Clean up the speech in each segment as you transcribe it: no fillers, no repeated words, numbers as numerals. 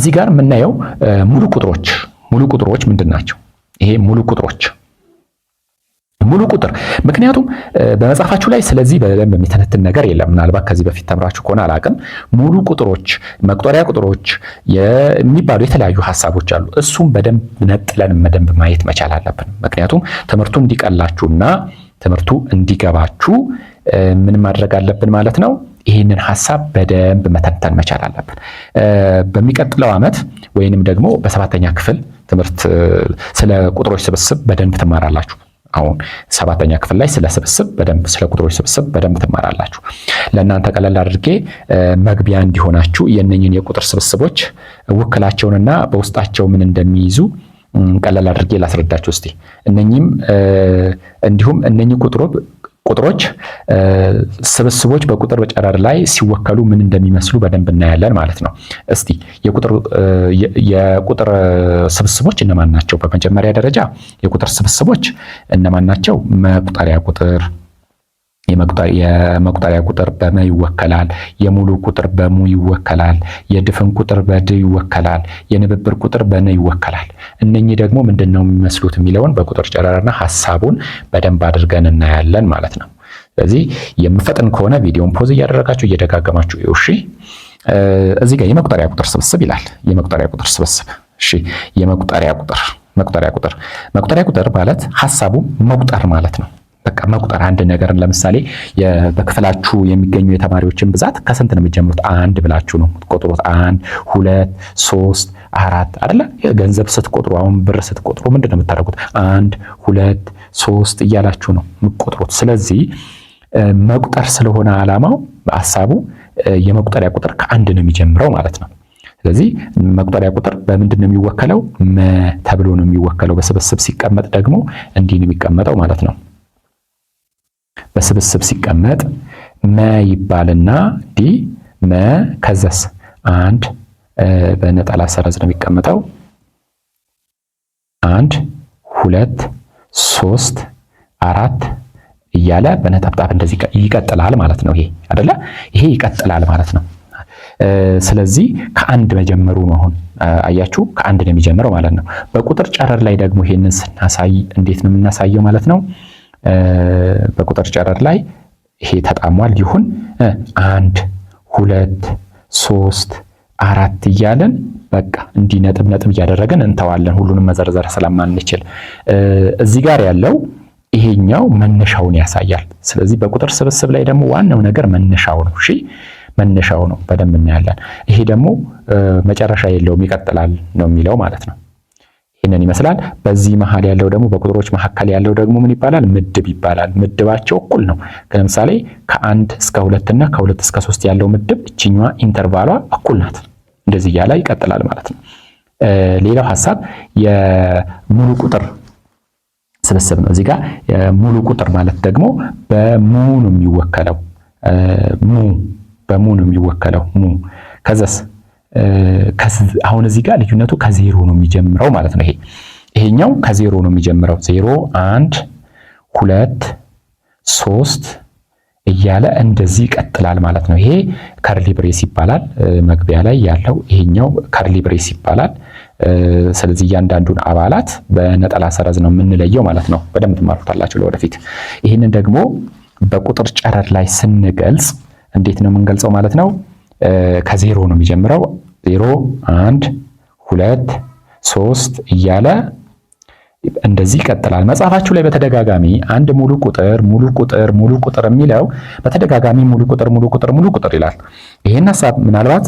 እዚህ ጋር የምናየው ሙሉ ቁጥሮች ምንድናቸው? ይሄ ሙሉ ቁጥር ምክንያቱም በመጽሐፋችሁ ላይ ስለዚህ በደንብ የሚተነትን ነገር የለም። ምናልባት ከዚህ በፊት ተምራችሁ ከሆነ አላቅም። ሙሉ ቁጥሮች፣ መቁጠሪያ ቁጥሮች የሚባሉ የተለያዩ ሐሳቦች አሉ። እሱም በደንብ ነጥለን ማየት መቻል አለብን። ምክንያቱም ትምህርቱ እንዲቀላችሁና ትምህርቱ እንዲገባችሁ ምን ማድረግ አለብን ማለት ነው። ይህንን ሐሳብ በደንብ መተንተን መቻል አለብን። በሚቀጥለው ዓመት ወይንም ደግሞ በሰባተኛ ክፍል ትምህርት ስለ ቁጥሮች ስብስብ በደንብ ትማራላችሁ። አሁን ሰባተኛ ክፍል ላይ ስለ ቁጥሮች ስብስብ በደንብ ትማራላችሁ። ለእናንተ ቀለል አድርጌ መግቢያ እንዲሆናችሁ የነኝን የቁጥር ስብስቦች ውክላቸውንና በውስጣቸው ምን እንደሚይዙ ቀለል አድርጌ ላስረዳችሁ እስቲ። እንዲሁም እነኚህ ቁጥሮች ስብስቦች በቁጥር ጨረር ላይ ሲወከሉ ምን እንደሚመስሉ በደንብ እናያለን ማለት ነው። እስቲ የቁጥር ስብስቦች እነማን ናቸው? በመጀመሪያ ደረጃ የቁጥር ስብስቦች እነማን ናቸው? መቁጠሪያ ቁጥር፣ የመቁጠሪያ ቁጥር በመ ይወከላል። የሙሉ ቁጥር በሙ ይወከላል። የድፍን ቁጥር በድ ይወከላል። የንብብር ቁጥር በነ ይወከላል። እነኚህ ደግሞ ምንድነው የሚመስሉት የሚለውን በቁጥር ጨረርና ሐሳቡን በደንብ አድርገን እናያለን ማለት ነው። ስለዚህ የምፈጥን ከሆነ ቪዲዮን ፖዝ እያደረጋችሁ እየደጋገማችሁ እሺ። እዚህ ጋር የመቁጠሪያ ቁጥር ስብስብ ይላል። የመቁጠሪያ ቁጥር ስብስብ እሺ። መቁጠሪያ ቁጥር ማለት ሐሳቡ መቁጠር ማለት ነው። በቃ መቁጠር አንድ ነገርን ለምሳሌ በክፍላችሁ የሚገኙ የተማሪዎችን ብዛት ከስንት ነው የሚጀምሩት? አንድ ብላችሁ ነው የምትቆጥሩት። 1 2 3 4 አይደለ? ገንዘብ ስትቆጥሩ አሁን ብር ስትቆጥሩ ምንድነው የምታደርጉት? 1 2 3 እያላችሁ ነው የምትቆጥሩት። ስለዚህ መቁጠር ስለሆነ ዓላማው ሐሳቡ የመቁጠሪያ ቁጥር ከአንድ ነው የሚጀምረው ማለት ነው። ስለዚህ መቁጠሪያ ቁጥር በምንድን ነው የሚወከለው? መ ተብሎ ነው የሚወከለው። በስብስብ ሲቀመጥ ደግሞ እንዲህ ነው የሚቀመጠው ማለት ነው። በስብስብ ሲቀመጥ መ ይባልና መ ከዘስ አንድ በነጠላ ሰረዝ ነው የሚቀመጠው። 1 2 3 4 እያለ በነጠብጣብ እንደዚህ ይቀጥላል ማለት ነው። ይሄ አይደለ? ይሄ ይቀጥላል ማለት ነው። ስለዚህ ከአንድ መጀመሩ ነው። አሁን አያችሁ ከአንድ ነው የሚጀምረው ማለት ነው። በቁጥር ጨረር ላይ ደግሞ ይሄንን ስናሳይ እንዴት ነው የምናሳየው ማለት ነው? በቁጥር ጨረር ላይ ይሄ ተጣሟል ይሁን 1 2 3 4 እያለን በቃ እንዲህ ነጥብ እያደረግን እንተዋለን። ሁሉንም መዘርዘር ስለማንችል እዚህ ጋር ያለው ይሄኛው መነሻውን ያሳያል። ስለዚህ በቁጥር ስብስብ ላይ ደግሞ ዋናው ነገር መነሻው ነው። እሺ መነሻው ነው፣ በደንብ እናያለን። ይሄ ደግሞ መጨረሻ የለውም ይቀጥላል ነው የሚለው ማለት ነው። ይሄንን ይመስላል። በዚህ መሃል ያለው ደግሞ በቁጥሮች መካከል ያለው ደግሞ ምን ይባላል? ምድብ ይባላል። ምድባቸው እኩል ነው። ለምሳሌ ከ1 እስከ 2 እና ከ2 እስከ 3 ያለው ምድብ እቺኛዋ ኢንተርቫሏ እኩል ናት። እንደዚህ እያለ ይቀጥላል ማለት ነው። ሌላው ሐሳብ የሙሉ ቁጥር ስብስብ ነው። እዚህ ጋር ሙሉ ቁጥር ማለት ደግሞ በሙ ነው የሚወከለው። በሙ ነው የሚወከለው ሙ። ከዛስ አሁን እዚህ ጋር ልዩነቱ ከዜሮ ነው የሚጀምረው ማለት ነው። ይሄኛው ከዜሮ ነው የሚጀምረው። 0 1 2 3 እያለ እንደዚህ ይቀጥላል ማለት ነው። ይሄ ከርሊ ብሬስ ይባላል። መግቢያ ላይ ያለው ይሄኛው ከርሊ ብሬስ ይባላል። ስለዚህ እያንዳንዱን አባላት በነጠላ ሰረዝ ነው የምንለየው ማለት ነው። በደንብ ትማሩታላችሁ ለወደፊት። ይህንን ደግሞ በቁጥር ጨረር ላይ ስንገልጽ እንዴት ነው የምንገልጸው ማለት ነው? ከዜሮ ነው የሚጀምረው። 0 1 2 3 እያለ እንደዚህ ይቀጥላል። መጽሐፋችሁ ላይ በተደጋጋሚ አንድ ሙሉ ቁጥር የሚለው በተደጋጋሚ ሙሉ ቁጥር ይላል። ይሄን ሐሳብ ምናልባት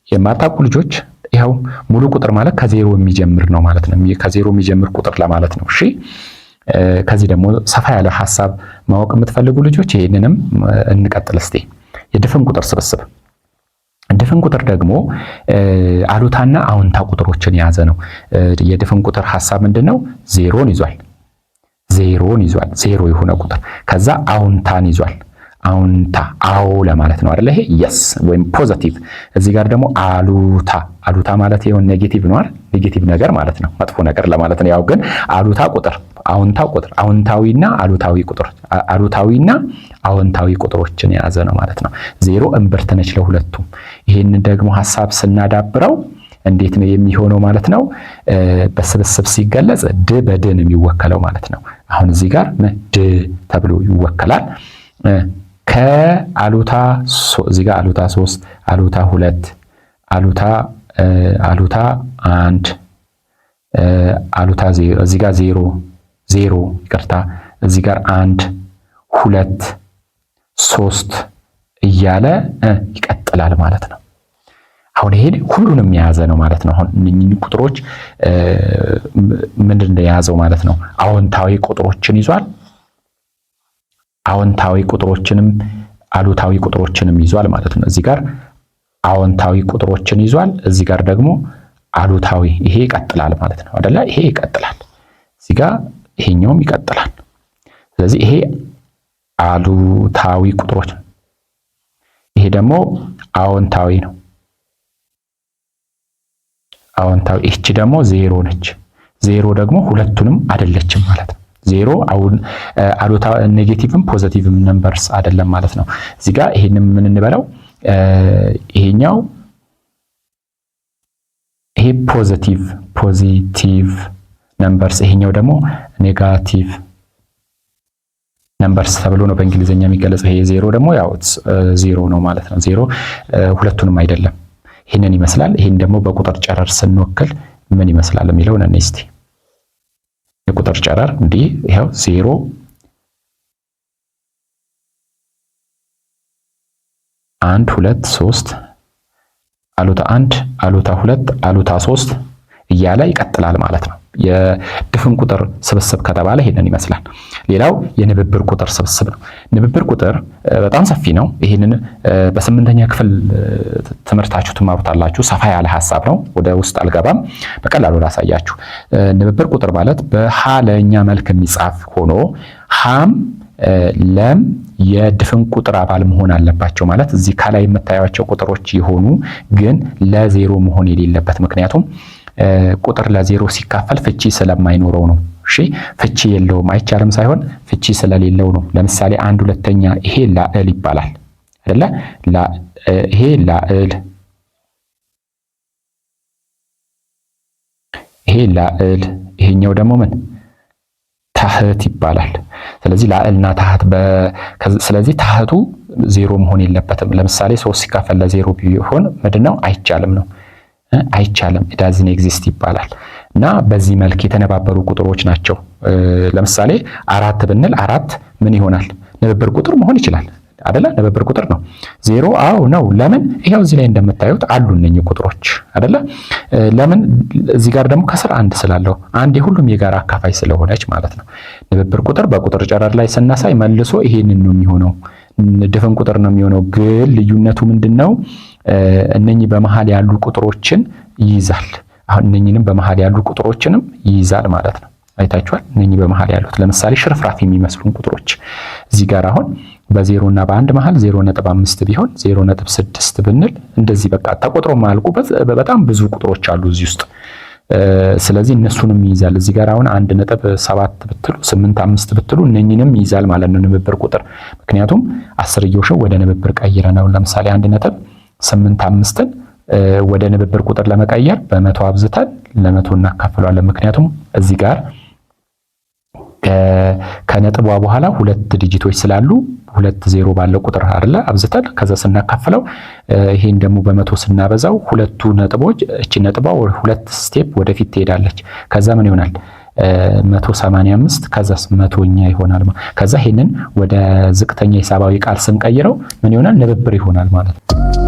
የማታውቁ ልጆች ይኸው ሙሉ ቁጥር ማለት ከዜሮ የሚጀምር ነው ማለት ነው። ከዜሮ የሚጀምር ቁጥር ለማለት ነው። እሺ ከዚህ ደግሞ ሰፋ ያለ ሐሳብ ማወቅ የምትፈልጉ ልጆች ይሄንንም እንቀጥል እስቲ። የድፍን ቁጥር ስብስብ። ድፍን ቁጥር ደግሞ አሉታና አዎንታ ቁጥሮችን የያዘ ነው። የድፍን ቁጥር ሐሳብ ምንድነው? ዜሮን ይዟል። ዜሮ የሆነ ቁጥር ከዛ አዎንታን ይዟል። አዎንታ አዎ ለማለት ነው አይደል? ይሄ የስ ወይም ፖዚቲቭ። እዚህ ጋር ደግሞ አሉታ ማለት ይሄው ኔጌቲቭ ነው አይደል? ኔጌቲቭ ነገር ማለት ነው፣ መጥፎ ነገር ለማለት ነው። ያው ግን አሉታ ቁጥር፣ አዎንታ ቁጥር፣ አዎንታዊና አዎንታዊ ቁጥሮችን የያዘ ነው ማለት ነው። ዜሮ እምብርት ነች ለሁለቱም። ይሄንን ደግሞ ሐሳብ ስናዳብረው እንዴት ነው የሚሆነው ማለት ነው? በስብስብ ሲገለጽ ድ በድ ነው የሚወከለው ማለት ነው። አሁን እዚህ ጋር ድ ተብሎ ይወከላል። ከአሉታ እዚህ ጋር አሉታ 3 አሉታ 2 አሉታ 1 አሉታ 0 እዚህ ጋር 0 ይቅርታ እዚህ ጋር 1 2 3 እያለ ይቀጥላል ማለት ነው። አሁን ይሄ ሁሉንም የያዘ ነው ማለት ነው። አሁን እነኚህ ቁጥሮች ምንድን ነው የያዘው ማለት ነው? አዎንታዊ ቁጥሮችን ይዟል። አዎንታዊ ቁጥሮችንም አሉታዊ ቁጥሮችንም ይዟል ማለት ነው። እዚህ ጋር አዎንታዊ ቁጥሮችን ይዟል፣ እዚህ ጋር ደግሞ አሉታዊ። ይሄ ይቀጥላል ማለት ነው አይደለ? ይሄ ይቀጥላል፣ እዚህ ጋር ይሄኛውም ይቀጥላል። ስለዚህ ይሄ አሉታዊ ቁጥሮች ነው፣ ይሄ ደግሞ አዎንታዊ ነው። አዎንታዊ እቺ ደግሞ 0 ነች። 0 ደግሞ ሁለቱንም አይደለችም ማለት ነው። 0 አሁን አሉታ ኔጌቲቭም ፖዚቲቭም ነምበርስ አይደለም ማለት ነው። እዚህ ጋር ይሄንን ምን እንበለው? ይሄኛው ይሄ ፖዚቲቭ ነምበርስ፣ ይሄኛው ደግሞ ኔጋቲቭ ነምበርስ ተብሎ ነው በእንግሊዘኛ የሚገለጸው። ይሄ 0 ደግሞ ያው 0 ነው ማለት ነው። 0 ሁለቱንም አይደለም። ይሄንን ይመስላል። ይሄን ደግሞ በቁጥር ጨረር ስንወክል ምን ይመስላል የሚለውን እስቲ የቁጥር ጨረር እንዲህ ይሄው 0 1 2 3 አሉታ 1 አሉታ 2 አሉታ 3 እያለ ይቀጥላል ማለት ነው። የድፍን ቁጥር ስብስብ ከተባለ ይሄንን ይመስላል። ሌላው የንብብር ቁጥር ስብስብ ነው። ንብብር ቁጥር በጣም ሰፊ ነው። ይሄንን በ8ኛ ክፍል ትምህርታችሁ ትማሩታላችሁ። ሰፋ ያለ ሐሳብ ነው። ወደ ውስጥ አልገባም፣ በቀላሉ ላሳያችሁ። ንብብር ቁጥር ማለት በሃለኛ መልክ የሚጻፍ ሆኖ ሃም ለም የድፍን ቁጥር አባል መሆን አለባቸው። ማለት እዚህ ከላይ የምታዩቸው ቁጥሮች የሆኑ ግን ለዜሮ መሆን የሌለበት ምክንያቱም ቁጥር ለዜሮ ሲካፈል ፍቺ ስለማይኖረው ነው። እሺ ፍቺ የለውም አይቻልም ሳይሆን ፍቺ ስለሌለው ነው። ለምሳሌ 1/2 ይሄ ላዕል ይባላል አይደለ? ይሄ ላዕል፣ ይሄ ላዕል፣ ይሄኛው ደግሞ ምን ታህት ይባላል። ስለዚህ ላዕልና ታህት ስለዚህ ታህቱ ዜሮ መሆን የለበትም። ለምሳሌ 3 ሲካፈል ለዜሮ ቢሆን ምንድነው? አይቻልም ነው። አይቻልም ዳዝን ኤግዚስት ይባላል። እና በዚህ መልክ የተነባበሩ ቁጥሮች ናቸው። ለምሳሌ 4 ብንል 4 ምን ይሆናል? ንብብር ቁጥር መሆን ይችላል አይደለ? ንብብር ቁጥር ነው። 0 አዎ ነው። ለምን? ይሄው እዚህ ላይ እንደምታዩት አሉ እነኚህ ቁጥሮች አይደለ? ለምን? እዚህ ጋር ደግሞ ከስር 1 ስላለው አንድ የሁሉም የጋራ አካፋይ ስለሆነች ማለት ነው። ንብብር ቁጥር በቁጥር ጨረር ላይ ስናሳይ መልሶ ይሄንን ነው የሚሆነው፣ ድፍን ቁጥር ነው የሚሆነው። ግን ልዩነቱ ምንድነው? እነኚህ በመሃል ያሉ ቁጥሮችን ይይዛል። አሁን እነኚህንም በመሃል ያሉ ቁጥሮችንም ይይዛል ማለት ነው። አይታችኋል? እነኚህ በመሃል ያሉት ለምሳሌ ሽርፍራፊ የሚመስሉን ቁጥሮች እዚህ ጋር አሁን በ0 እና በ1 መሃል 0.5 ቢሆን 0.6 ብንል እንደዚህ በቃ ተቆጥሮ ማልቁ በጣም ብዙ ቁጥሮች አሉ እዚህ ውስጥ። ስለዚህ እነሱንም ይይዛል። እዚህ ጋር አሁን 1.7 ብትሉ 8.5 ብትሉ እነኚህንም ይይዛል ማለት ነው ንብብር ቁጥር። ምክንያቱም አስርዮሽን ወደ ንብብር ቀይረናል። ለምሳሌ 1.85ን ወደ ንብብር ቁጥር ለመቀየር በመቶ አብዝተን ለመቶ እናካፍለዋለን። ምክንያቱም እዚህ ጋር ከነጥቧ በኋላ 2 ዲጂቶች ስላሉ 2 ዜሮ ባለው ቁጥር አይደለ አብዝተን ከዛ ስናካፍለው ይሄን ደግሞ በመቶ ስናበዛው ሁለቱ ነጥቦች እቺ ነጥቧ 2 ስቴፕ ወደፊት ትሄዳለች። ከዛ ምን ይሆናል? 185 ከዛስ መቶኛ ይሆናል። ከዛ ይሄንን ወደ ዝቅተኛ ሂሳባዊ ቃል ስንቀይረው ምን ይሆናል? ንብብር ይሆናል ማለት ነው።